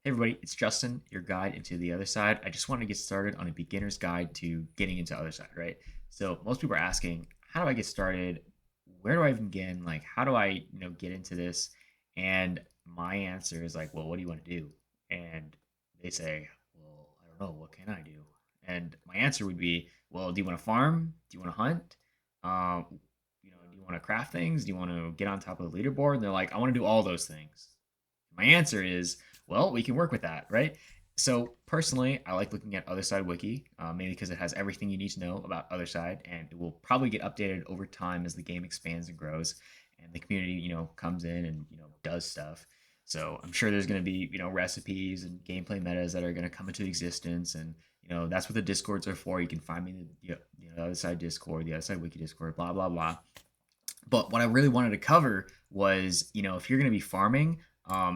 Hey everybody, it's Justin, your guide into the other side. I just wanted to get started on a beginner's guide to getting into other side, right? So most people are asking, how do I get started? Where do I even begin? Like, how do I, get into this? And my answer is like, well, what do you want to do? And they say, well, I don't know, what can I do? And my answer would be, well, do you want to farm? Do you want to hunt? Do you want to craft things? Do you want to get on top of the leaderboard? And they're like, I want to do all those things. My answer is, well, we can work with that, right? So personally, I like looking at Otherside Wiki, mainly because it has everything you need to know about Otherside, and it will probably get updated over time as the game expands and grows, and the community, comes in and does stuff. So I'm sure there's going to be recipes and gameplay metas that are going to come into existence, and that's what the discords are for. You can find me in the Other Side Discord, the Other Side Wiki Discord, blah blah blah. But what I really wanted to cover was, if you're going to be farming,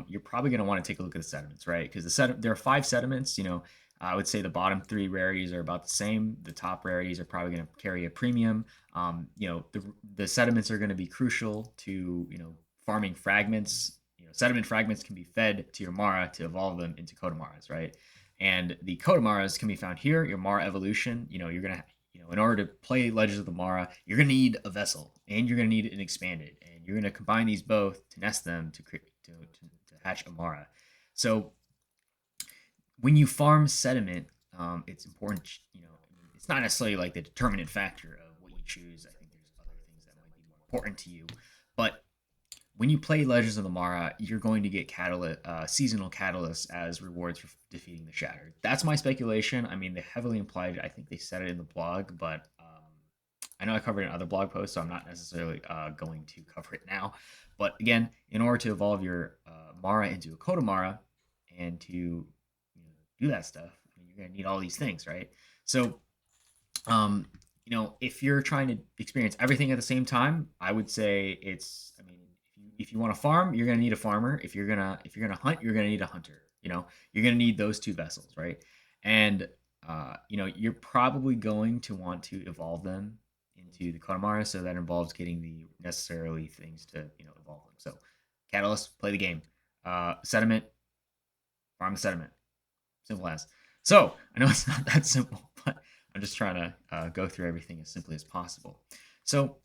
you're probably going to want to take a look at the sediments, right? Because there are 5 sediments. I would say the bottom 3 rarities are about the same. The top rarities are probably going to carry a premium. The sediments are going to be crucial to farming fragments. Sediment fragments can be fed to your Mara to evolve them into Kodamaras, right? And the Kodamaras can be found here. Your Mara evolution. You're gonna in order to play Legends of the Mara, you're going to need a vessel and you're going to need an expanded, and you're going to combine these both to nest them to hatch a Mara. So when you farm sediment, it's important. It's not necessarily like the determinant factor of what you choose. I think there's other things that might be more important to you, but when you play Legends of the Mara, you're going to get seasonal catalysts as rewards for defeating the Shattered. That's my speculation. I mean, they heavily implied it. I think they said it in the blog, but I know I covered it in other blog posts, so I'm not necessarily going to cover it now. But again, in order to evolve your Mara into a Kodamara and to do that stuff, I mean, you're going to need all these things, right? So if you're trying to experience everything at the same time, I would say I mean, if you want to farm, you're gonna need a farmer. If you're gonna hunt, you're gonna need a hunter. You're gonna need those 2 vessels, right? And you're probably going to want to evolve them into the Katamara, so that involves getting the necessarily things to evolve them. So, Catalyst, play the game. Sediment, farm the sediment. Simple as. So I know it's not that simple, but I'm just trying to go through everything as simply as possible. So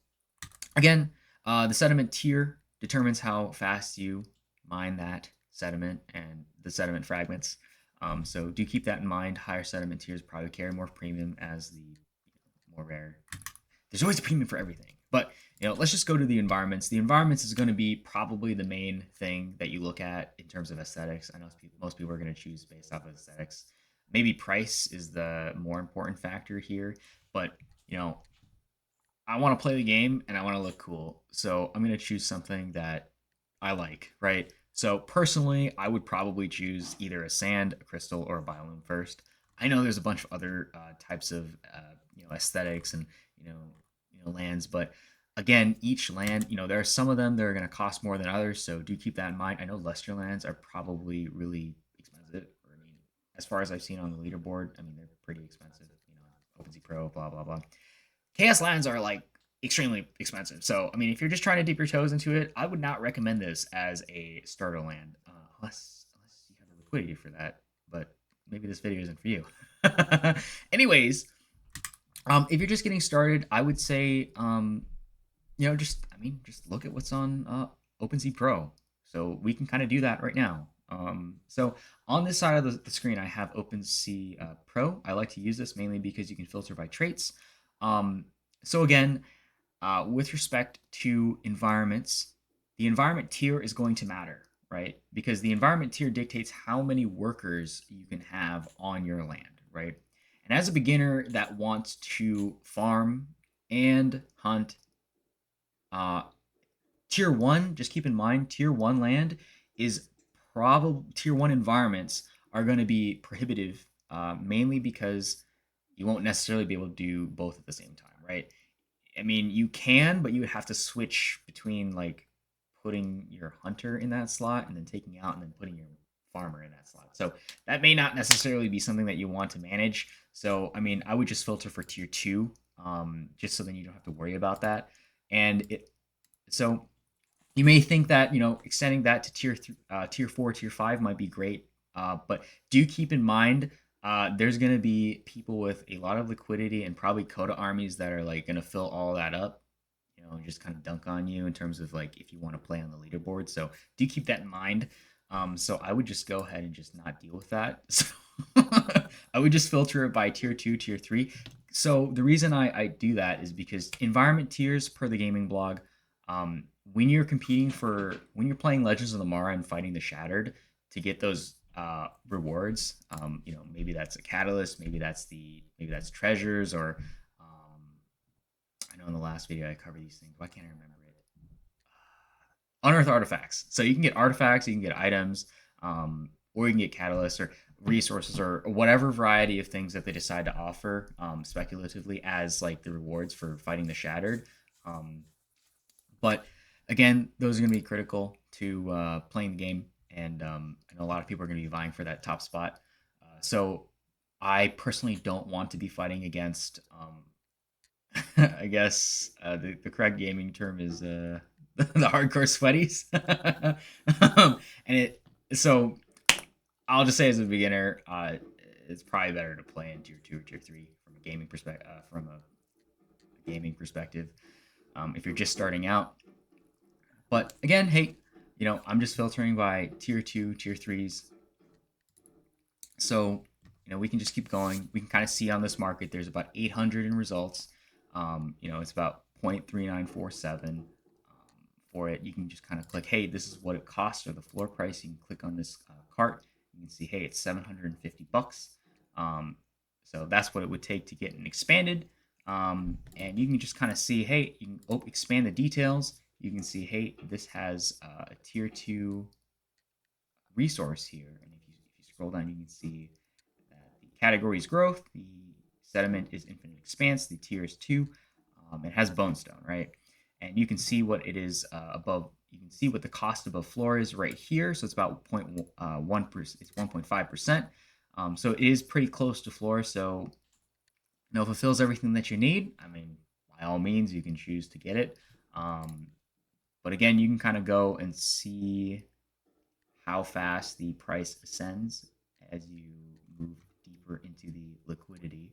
again, the sediment tier determines how fast you mine that sediment and the sediment fragments. So do keep that in mind. Higher sediment tiers probably carry more premium as the more rare. There's always a premium for everything. But let's just go to the environments. The environments is going to be probably the main thing that you look at in terms of aesthetics. I know most people are going to choose based off of aesthetics. Maybe price is the more important factor here, but I want to play the game and I want to look cool. So I'm going to choose something that I like, right? So personally, I would probably choose either a sand, a crystal, or a biome first. I know there's a bunch of other types of aesthetics and lands, but again, each land, there are some of them that are going to cost more than others. So do keep that in mind. I know Luster lands are probably really expensive. Or, I mean, as far as I've seen on the leaderboard, I mean they're pretty expensive. OpenSea Pro, blah blah blah. Chaos lands are like extremely expensive. So, I mean, if you're just trying to dip your toes into it, I would not recommend this as a starter land, unless you have the liquidity for that. But maybe this video isn't for you. Anyways, if you're just getting started, I would say, just look at what's on OpenSea Pro. So we can kind of do that right now. So on this side of the screen, I have OpenSea Pro. I like to use this mainly because you can filter by traits. So again, with respect to environments, the environment tier is going to matter, right? Because the environment tier dictates how many workers you can have on your land, right? And as a beginner that wants to farm and hunt, tier 1, just keep in mind, tier 1 land is probably, tier 1 environments are going to be prohibitive, mainly because you won't necessarily be able to do both at the same time, right? I mean, you can, but you would have to switch between like putting your hunter in that slot and then taking out and then putting your farmer in that slot. So that may not necessarily be something that you want to manage. So, I mean, I would just filter for tier 2, just so then you don't have to worry about that. And so you may think that extending that to tier 4, tier 5 might be great. But do keep in mind, there's going to be people with a lot of liquidity and probably Coda armies that are like going to fill all that up, just kind of dunk on you in terms of like if you want to play on the leaderboard. So do keep that in mind. So I would just go ahead and just not deal with that. So I would just filter it by tier 2, tier 3. So the reason I do that is because environment tiers, per the gaming blog, when you're when you're playing Legends of the Mara and fighting the Shattered to get those rewards, maybe that's a catalyst, maybe that's treasures, or I know in the last video I covered these things. Why can't I remember it? Unearth artifacts. So you can get artifacts, you can get items, or you can get catalysts or resources or whatever variety of things that they decide to offer speculatively as like the rewards for fighting the Shattered. But again, those are going to be critical to playing the game, and I know a lot of people are going to be vying for that top spot. So I personally don't want to be fighting against. I guess the correct gaming term is the hardcore sweaties, and so I'll just say as a beginner, it's probably better to play in tier 2 or tier 3 from a gaming perspective. If you're just starting out, but again, hey, I'm just filtering by tier 2, tier 3s. So, we can just keep going. We can kind of see on this market, there's about 800 in results. It's about 0.3947 for it. You can just kind of click, hey, this is what it costs or the floor price. You can click on this cart. You can see, hey, it's 750 bucks. So that's what it would take to get an expanded. And you can just kind of see, hey, you can expand the details. You can see, hey, this has a tier 2 resource here. And if you scroll down, you can see that the category is growth, the sediment is infinite expanse, the tier is 2. It has bone stone, right? And you can see what it is above. You can see what the cost above floor is right here. So it's about 0.1%. It's 1.5%. So it is pretty close to floor. So it fulfills everything that you need. I mean, by all means, you can choose to get it. But again, you can kind of go and see how fast the price ascends as you move deeper into the liquidity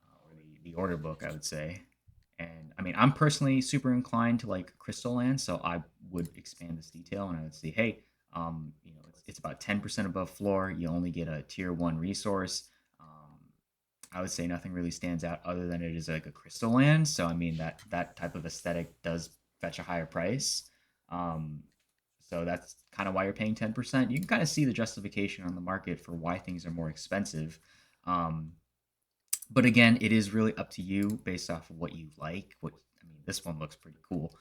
or the order book, I would say. And I mean, I'm personally super inclined to like crystal land, so I would expand this detail and I would say, hey, it's about 10% above floor. You only get a tier 1 resource. I would say nothing really stands out other than it is like a crystal land. So I mean that type of aesthetic does fetch a higher price. So that's kind of why you're paying 10%. You can kind of see the justification on the market for why things are more expensive. But again, it is really up to you based off of what you like. This one looks pretty cool.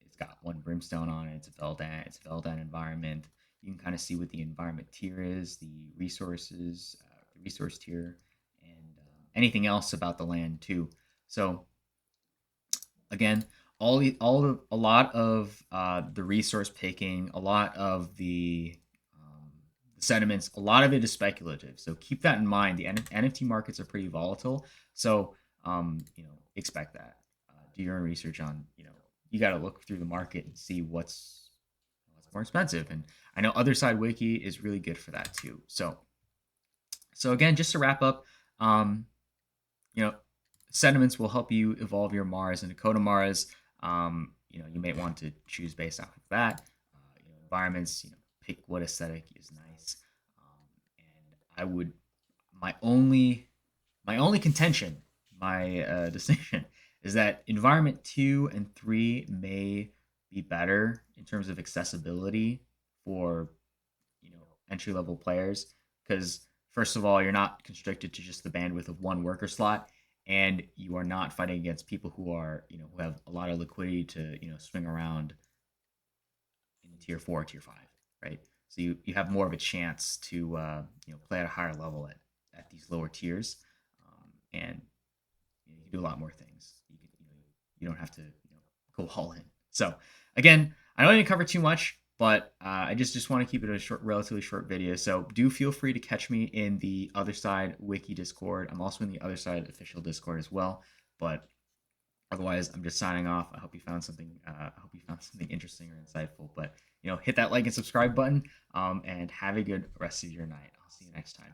It's got one brimstone on it. It's a Veldan environment. You can kind of see what the environment tier is, the resources, the resource tier, and anything else about the land too. So again, a lot of the resource picking, a lot of the sentiments, a lot of it is speculative. So keep that in mind. The NFT markets are pretty volatile, so expect that. Do your own research on you got to look through the market and see what's more expensive. And I know Otherside Wiki is really good for that too. So again, just to wrap up, sentiments will help you evolve your Mars into Coda Mars. You may want to choose based off of that. Environments, pick what aesthetic is nice. And I would my only contention, my distinction is that environment 2 and 3 may be better in terms of accessibility for entry level players, because first of all, you're not constricted to just the bandwidth of one worker slot, and you are not fighting against people who are who have a lot of liquidity to swing around in tier 4, tier 5, right? So you have more of a chance to play at a higher level at these lower tiers, and you can do a lot more things. You don't have to go all in. So again, I don't need to cover too much, but I just want to keep it a relatively short video. So do feel free to catch me in the Otherside Wiki Discord. I'm also in the Otherside official Discord as well. But Otherwise, I'm just signing off. I hope you found something. I hope you found something interesting or insightful. But hit that like and subscribe button. And have a good rest of your night. I'll see you next time.